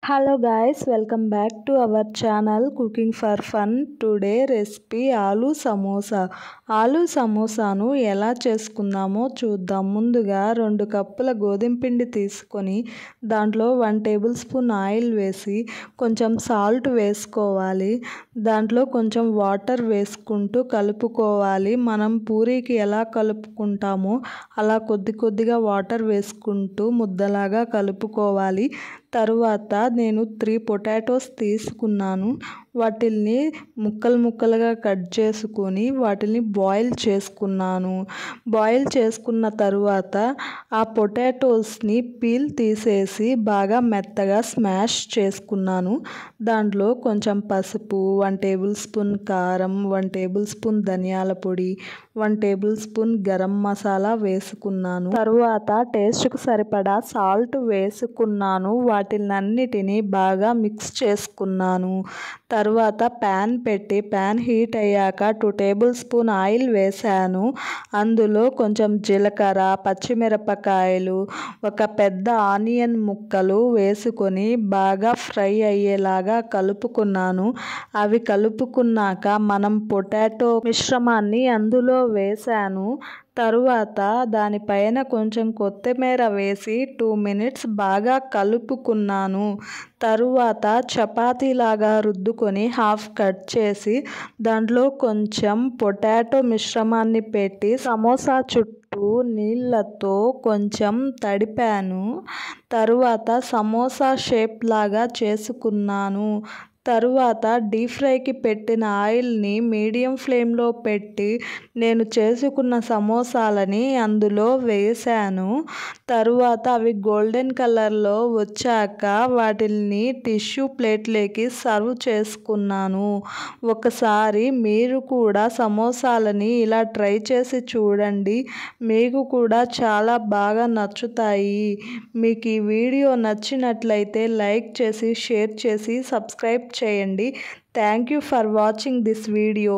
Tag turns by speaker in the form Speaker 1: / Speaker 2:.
Speaker 1: Hello guys, welcome back to our channel Cooking for Fun. Today recipe ఆలు సమోసా. ఆలు సమోసాను ఎలా చేసుకుందామో చూద్దాం. ముందుగా 2 కప్పుల గోధుమ పిండి తీసుకొని దాంట్లో 1 టేబుల్ స్పూన్ ఆయిల్ వేసి కొంచెం సాల్ట్ వేసుకోవాలి. దాంట్లో కొంచెం వాటర్ వేసుకుంటూ కలుపుకోవాలి. మనం పూరీకి ఎలా కలుపుకుంటామో అలా కొద్దిగా వాటర్ వేసుకుంటూ ముద్దలాగా కలుపుకోవాలి. తరువాత నేను 3 పొటాటోస్ తీసుకున్నాను. వాటిల్ని ముక్కలుగా కట్ చేసుకొని వాటిని బాయిల్ చేసుకున్నాను. బాయిల్ చేసుకున్న తరువాత ఆ పొటాటోస్ని పీల్ తీసేసి బాగా మెత్తగా స్మాష్ చేసుకున్నాను. దాంట్లో కొంచెం పసుపు, 1 టేబుల్ స్పూన్ కారం, 1 టేబుల్ స్పూన్ ధనియాల పొడి, 1 టేబుల్ స్పూన్ గరం మసాలా వేసుకున్నాను. తరువాత టేస్ట్కు సరిపడా సాల్ట్ వేసుకున్నాను. వాటినన్నిటినీ బాగా మిక్స్ చేసుకున్నాను. తరువాత ప్యాన్ పెట్టి ప్యాన్ హీట్ అయ్యాక 2 టేబుల్ స్పూన్ ఆయిల్ వేసాను. అందులో కొంచెం జీలకర్ర, పచ్చిమిరపకాయలు, ఒక పెద్ద ఆనియన్ ముక్కలు వేసుకొని బాగా ఫ్రై అయ్యేలాగా కలుపుకున్నాను. అవి కలుపుకున్నాక మనం పొటాటో మిశ్రమాన్ని అందులో వేసాను. తరువాత దానిపైన కొంచెం కొత్తిమీర వేసి 2 మినిట్స్ బాగా కలుపుకున్నాను. తరువాత చపాతీలాగా రుద్దుకొని హాఫ్ కట్ చేసి దాంట్లో కొంచెం పొటాటో మిశ్రమాన్ని పెట్టి సమోసా చుట్టూ నీళ్ళతో కొంచెం తడిపాను. తరువాత సమోసా షేప్ లాగా చేసుకున్నాను. తరువాత డీప్ ఫ్రైకి పెట్టిన ఆయిల్ని మీడియం ఫ్లేమ్లో పెట్టి నేను చేసుకున్న సమోసాలని అందులో వేసాను. తరువాత అవి గోల్డెన్ కలర్లో వచ్చాక వాటిని టిష్యూ ప్లేట్లోకి సర్వ్ చేసుకున్నాను. ఒకసారి మీరు కూడా సమోసాలని ఇలా ట్రై చేసి చూడండి. మీకు కూడా చాలా బాగా నచ్చుతాయి. మీకు ఈ వీడియో నచ్చినట్లయితే లైక్ చేసి, షేర్ చేసి, సబ్స్క్రైబ్ చేయండి. Thank you for watching this video.